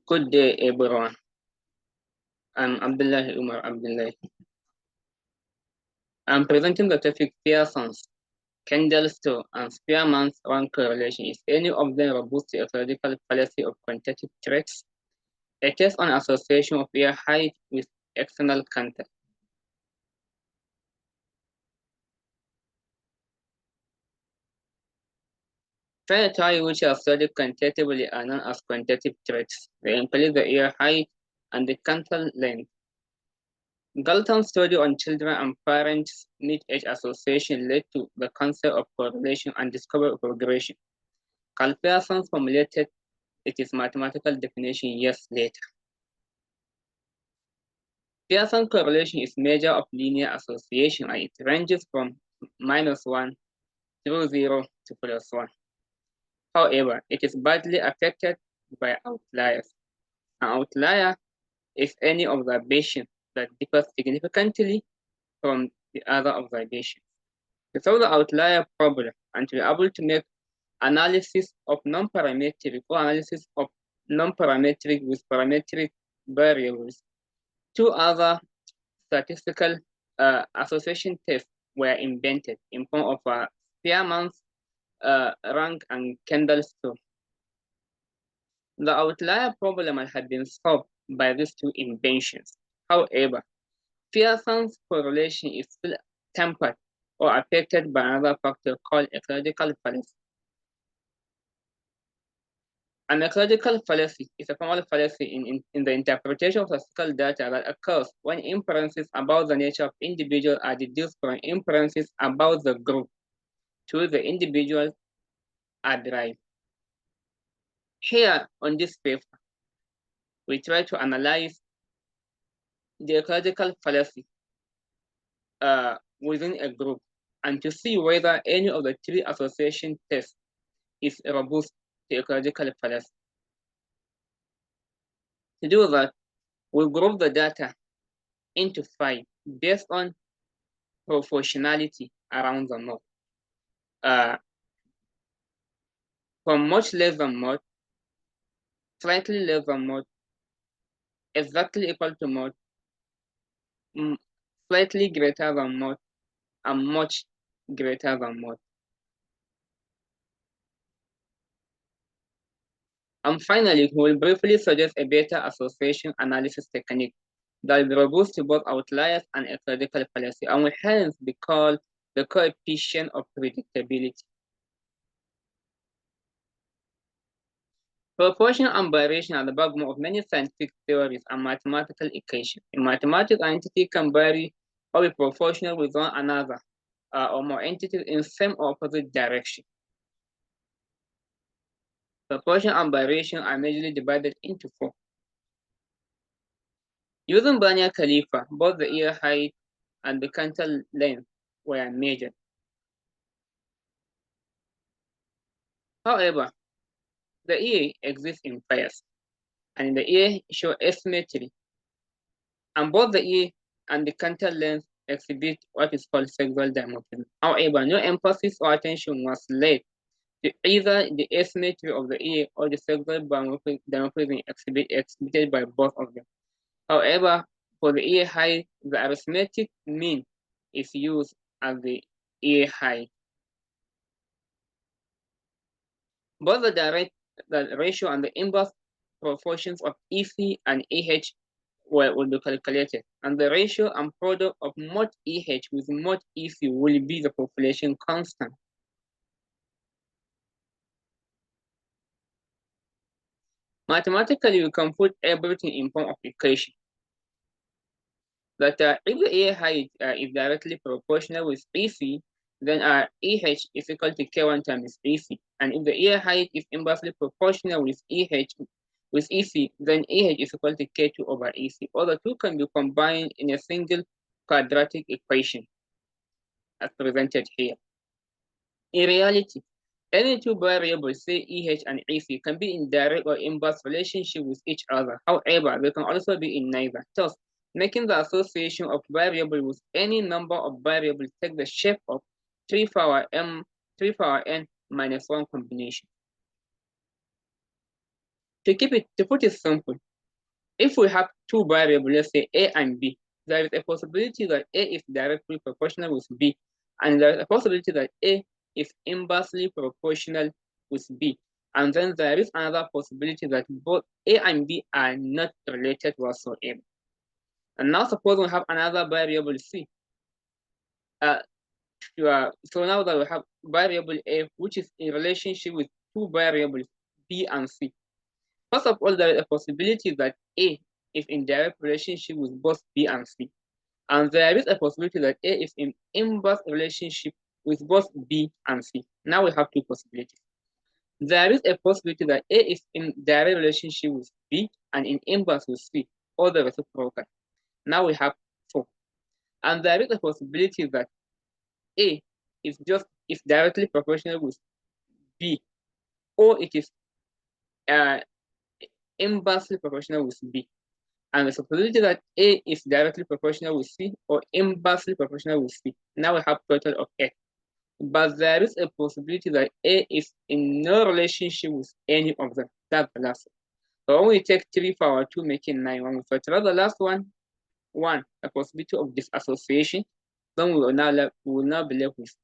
Good day, everyone. I'm Abdullahi Abdullahi. I'm presenting the topic Pearson's, Kendall's two, and Spearman's rank correlation. Is any of them robust to a theoretical fallacy of quantitative traits? A test on association of ear height with external content. Territory which are studied quantitatively are known as quantitative traits. They include the ear height and the canthal length. Galton's study on children and parents' mid-age association led to the concept of correlation and discovery of regression. Carl Pearson formulated its mathematical definition years later. Pearson correlation is a measure of linear association and it ranges from -1 through 0 to +1. However, it is badly affected by outliers. An outlier is any observation that differs significantly from the other observations. To solve the outlier problem and to be able to make analysis of non-parametric or analysis of non-parametric with parametric variables, two other statistical association tests were invented in form of Spearman's rank and Kendall's two. The outlier problem had been solved by these two inventions. However, Pearson's correlation is still tempered or affected by another factor called ecological fallacy. An ecological fallacy is a formal fallacy in the interpretation of statistical data that occurs when inferences about the nature of individuals are deduced from inferences about the group to the individual are derived. Here on this paper, we try to analyze the ecological fallacy within a group and to see whether any of the three association tests is robust to ecological fallacy. To do that, we group the data into 5 based on proportionality around the node. From much less than mod, slightly less than mod, exactly equal to mod, slightly greater than mod, and much greater than mod. And finally, we will briefly suggest a better association analysis technique that is robust to both outliers and ecological fallacy and will hence be called the coefficient of predictability. Proportion and variation are the backbone of many scientific theories and mathematical equations. In mathematics, an entity can vary or be proportional with one another or more entities in same or opposite direction. Proportion and variation are majorly divided into 4. Using Banya Khalifa, both the ear height and the canthal length were measured. However, the ear exists in pairs, and the ear show asymmetry, and both the ear and the canthal length exhibit what is called sexual dimorphism. However, no emphasis or attention was laid to either the asymmetry of the ear or the sexual dimorphism exhibited by both of them. However, for the ear height, the arithmetic mean is used as the ear height. Both the ratio and the inverse proportions of EC and EH will be calculated, and the ratio and product of mod EH with mod EC will be the population constant. Mathematically, we can put everything in form of equation. That if the ear height is directly proportional with EC, then EH is equal to K1 times EC. And if the ear height is inversely proportional with EH with EC, then EH is equal to K2 over EC. All the two can be combined in a single quadratic equation as presented here. In reality, any two variables, say EH and EC, can be in direct or inverse relationship with each other. However, they can also be in neither. Thus, making the association of variable with any number of variables take the shape of 3 power n minus 1 combination. To put it simple, if we have two variables, let's say A and B, there is a possibility that A is directly proportional with B, and there is a possibility that A is inversely proportional with B. And then there is another possibility that both A and B are not related whatsoever. And now suppose we have another variable C. So now that we have variable A, which is in relationship with two variables B and C. First of all, there is a possibility that A is in direct relationship with both B and C. And there is a possibility that A is in inverse relationship with both B and C. Now we have two possibilities. There is a possibility that A is in direct relationship with B and in inverse with C, or the reciprocal. Now we have four. And there is a possibility that A is directly proportional with B, or it is inversely proportional with B. And the possibility that A is directly proportional with C or inversely proportional with C. Now we have total of A. But there is a possibility that A is in no relationship with any of them. That's the last one. So when we take 3 power 2, making 9, when we factor the last one, 1, a possibility of disassociation, then we will now be left with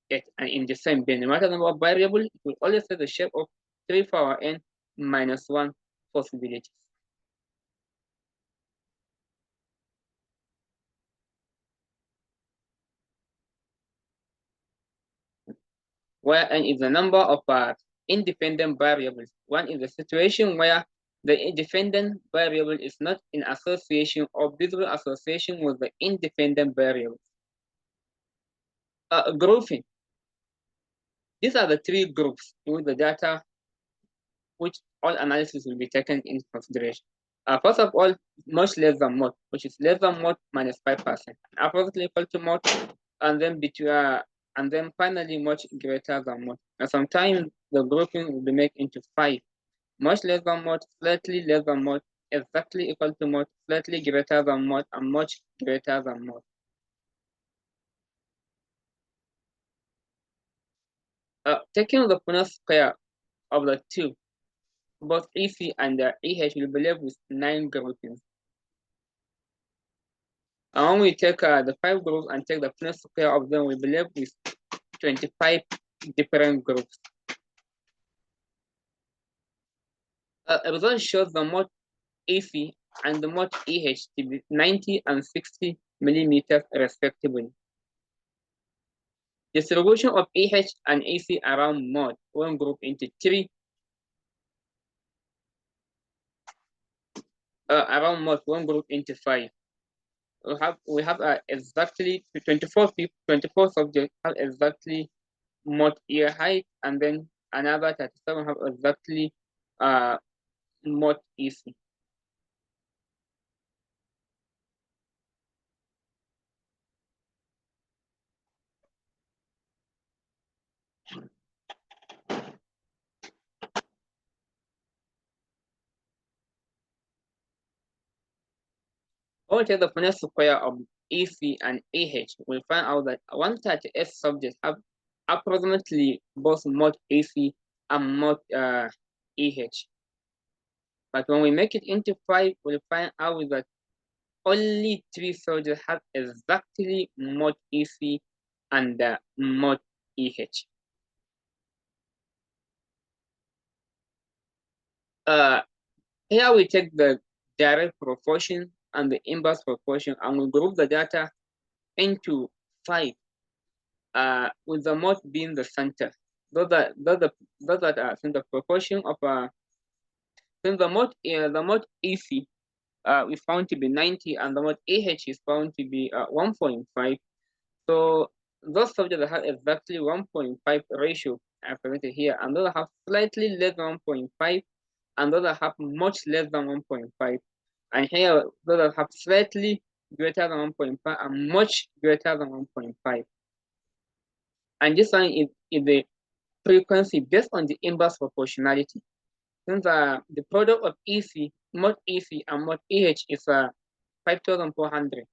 8. And in the same way, no matter the number of variable, it will always have the shape of 3 power n minus 1 possibilities. Where n is the number of independent variables. One is the situation where the independent variable is not in association or visible association with the independent variables. Grouping. These are the 3 groups with the data which all analysis will be taken into consideration. First of all, much less than mod, which is less than mod minus 5%, approximately equal to mod, and then and then finally much greater than mod. And sometimes the grouping will be made into 5. Much less than mod, slightly less than mod, exactly equal to mod, slightly greater than mod, and much greater than mod. Taking the Punnett square of the two, both EC and EH will be left with 9 groupings. And when we take the 5 groups and take the Punnett square of them, we will be left with 25 different groups. A result shows the mod EC and the mod EH to be 90 and 60 millimeters respectively. Distribution of EH and EC around mod, one group into 3. Around mod, one group into 5. We have exactly 24 people, 24 subjects have exactly mod ear height, and then another 37 have exactly mod EC. When we take the Punnett square of EC and EH, we find out that 138 subjects have approximately both mod EC and mod EH. But when we make it into 5, we'll find out that only 3 subjects have exactly mod EC and mod EH. Here we take the direct proportion and the inverse proportion, and we group the data into 5, with the mod being the center. Those that are in the proportion of since the mod EC is found to be 90 and the mod AH is found to be 1.5. So those subjects that have exactly 1.5 ratio are presented here, and those that have slightly less than 1.5, and those that have much less than 1.5. And here, those that have slightly greater than 1.5 and much greater than 1.5. And this one is the frequency based on the inverse proportionality. Since the product of mod EC and mod EH is 5,400.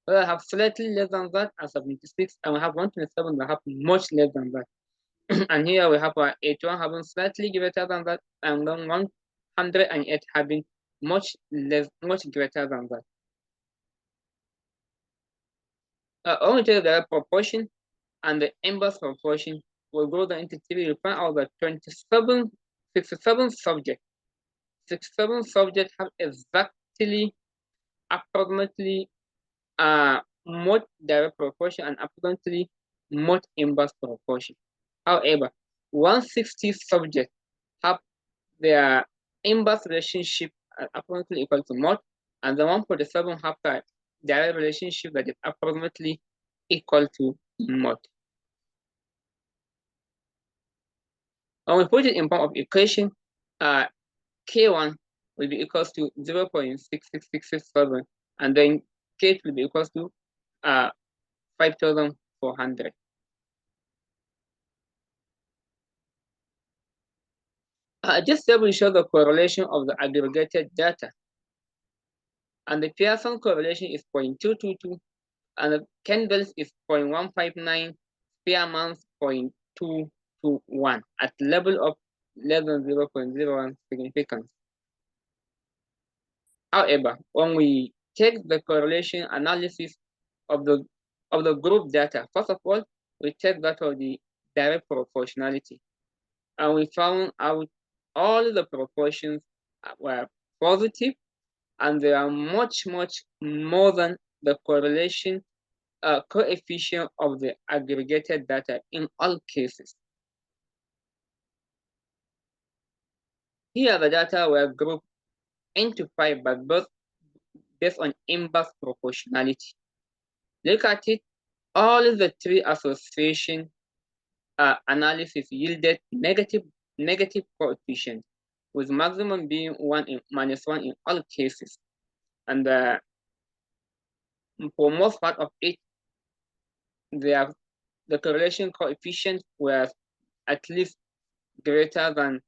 I have slightly less than that as 76, and we have 127 that have much less than that. And here we have 81 having slightly greater than that, and then one 108 having much greater than that. When we take the proportion and the inverse proportion, we'll go down into 3. You find out that 67 subjects have exactly approximately mod direct proportion and approximately mod inverse proportion. However, 160 subjects have their inverse relationship approximately equal to mod, and the 147 have the direct relationship that is approximately equal to mod. When we put it in form of equation, K1 will be equals to 0.66667, and then K2 will be equals to 5,400. This table shows the correlation of the aggregated data, and the Pearson correlation is 0.222, and the Kendall's is 0.159, Spearman's 0.221 at level of less than 0.01 significance. However, when we take the correlation analysis of the group data, first of all, we take that of the direct proportionality, and we found out all the proportions were positive, and they are much more than the correlation coefficient of the aggregated data in all cases. Here the data were grouped into 5, but both based on inverse proportionality. Look at it, all the 3 association analysis yielded negative coefficient, with maximum being -1 in all cases. And for most part of it, the correlation coefficient was at least greater than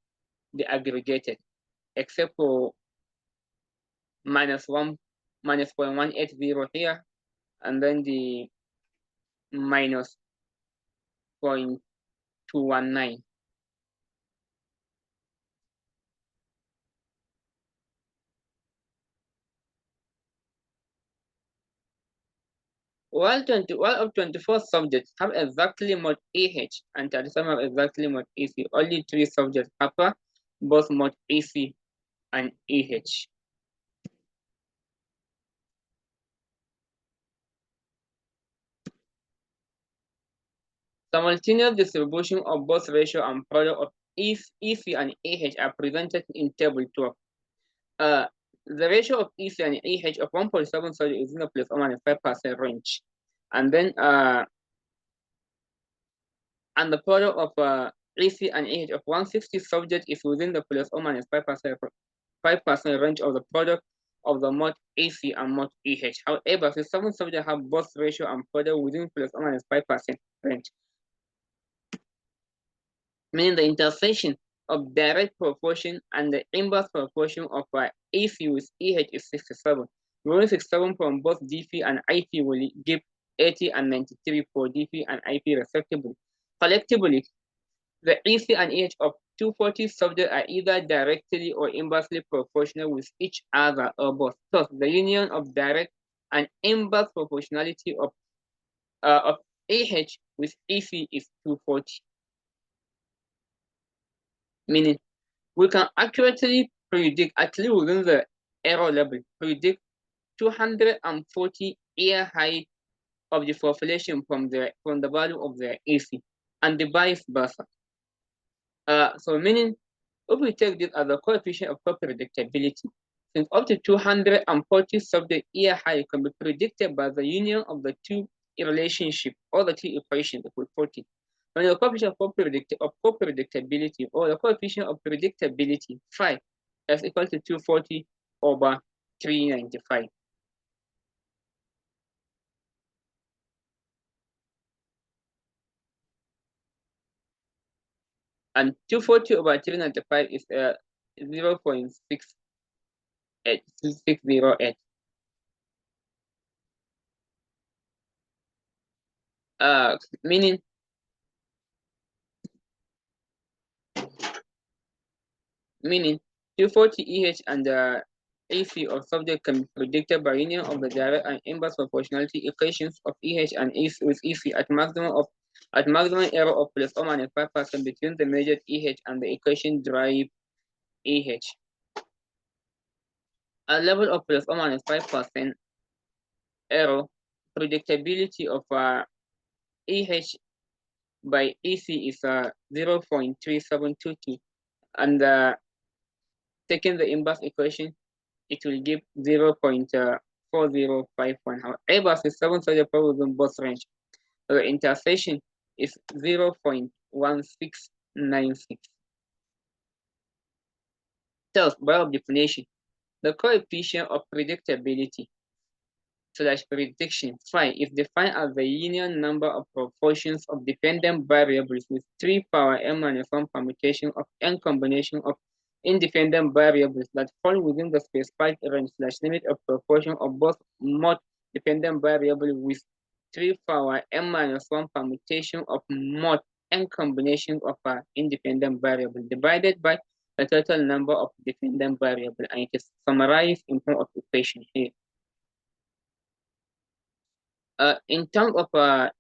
the aggregated, except for -0.180 here, and then the -0.219. While 24 subjects have exactly mod AH and 37 have exactly mod AC, only 3 subjects have both mod AC and AH. Simultaneous distribution of both ratio and product of EC and AH are presented in table 12. The ratio of EC and AH of 1.7 solid is in the ±5% range, and then and the product of EC and AH of 160 subject is within the ±5% range of the product of the mod AC and mod AH. However, 7 subjects have both ratio and product within ±5% range, meaning the intersection of direct proportion and the inverse proportion of AC with EH is 67. Only 67 from both DP and IP will give 80 and 93 for DP and IP respectively. Collectively, the EC and EH of 240 subjects are either directly or inversely proportional with each other or both. Thus, the union of direct and inverse proportionality of AH with EC is 240. Meaning, we can accurately predict, at least within the error level, predict 240 year height of the population from the value of the AC, and the vice versa. So meaning, if we take this as a coefficient of predictability, since up to 240 subject year height can be predicted by the union of the 2 relationship or the 2 equations that we put it. When the coefficient of predictability or the coefficient of predictability 5 is equal to 240 over 395. And 240 over 395 is 0.608. Meaning 240 EH and the AC of subject can be predicted by union of the direct and inverse proportionality equations of EH and AC with EC at maximum error of plus or minus 5% between the measured EH and the equation derived EH. At level of plus or minus 5% error, predictability of EH by EC is 0.3722, and taking the inverse equation, it will give 0.4051. However, the 7 within both range. The intersection is 0.1696. Thus, by definition, the coefficient of predictability slash prediction phi is defined as the linear number of proportions of dependent variables with 3 power n minus 1 permutation of n combination of independent variables that fall within the specified range slash limit of proportion of both mod dependent variable with 3 power n minus 1 permutation of mod n combination of independent variable divided by the total number of dependent variable, and it is summarized in form of equation here. In terms of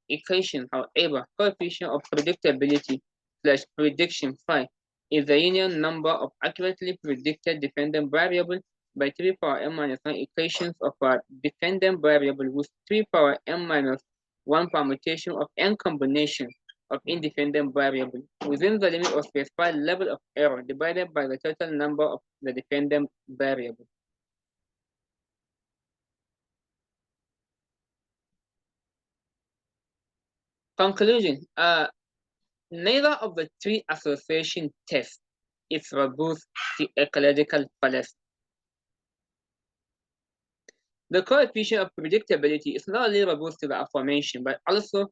equation, however, coefficient of predictability slash prediction phi is the union number of accurately predicted dependent variable by 3 power n minus 1 equations of a dependent variable with 3 power n minus 1 permutation of n combination of independent variable within the limit of specified level of error divided by the total number of the dependent variable. Conclusion, neither of the three association tests is robust to ecological fallacy. The coefficient of predictability is not only robust to the aforementioned, but also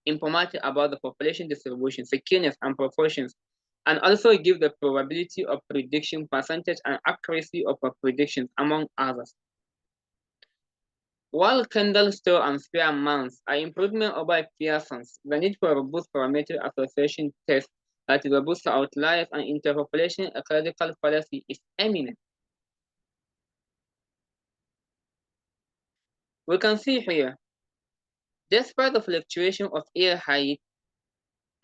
informative about the population distribution, sequences, and proportions, and also give the probability of prediction, percentage, and accuracy of a prediction, among others. While Kendall, Stowe, and Spearman's are improvement over Pearson's, the need for robust parametric association tests that is robust to outliers and interpopulation ecological fallacy is eminent. We can see here, despite the fluctuation of air height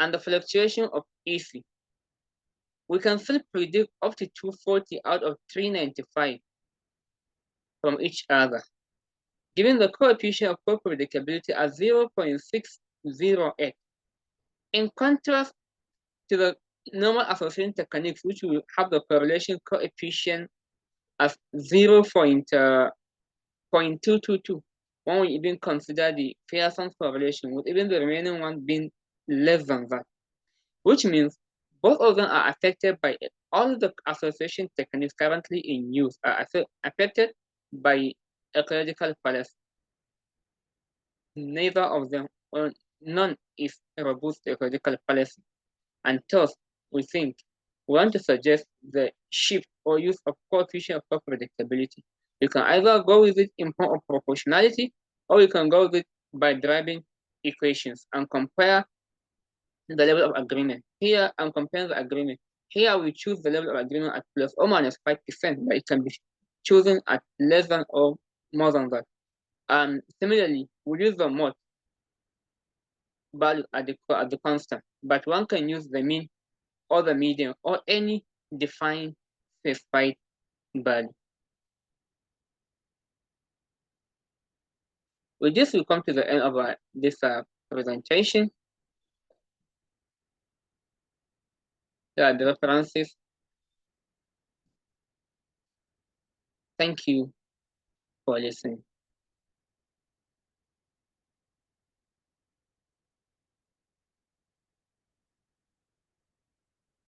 and the fluctuation of EC, we can still predict up to 240 out of 395 from each other, given the coefficient of co-predictability at 0.608. In contrast to the normal association techniques, which will have the correlation coefficient as 0.222, when we even consider the Pearson's correlation, with even the remaining one being less than that, which means both of them are affected by it. All the association techniques currently in use are affected by ecological fallacy. Neither of them or none is robust to ecological fallacy, and thus we think we want to suggest the shift or use of coefficient of predictability. You can either go with it in form of proportionality, or you can go with it by deriving equations and compare the level of agreement. Here I'm comparing the agreement. Here we choose the level of agreement at plus or minus 5%, but it can be chosen at less than or more than that. Similarly, we use the mod value at the constant, but one can use the mean or the median or any defined specified value. With this, we come to the end of this presentation. Here are the references. Thank you for listening.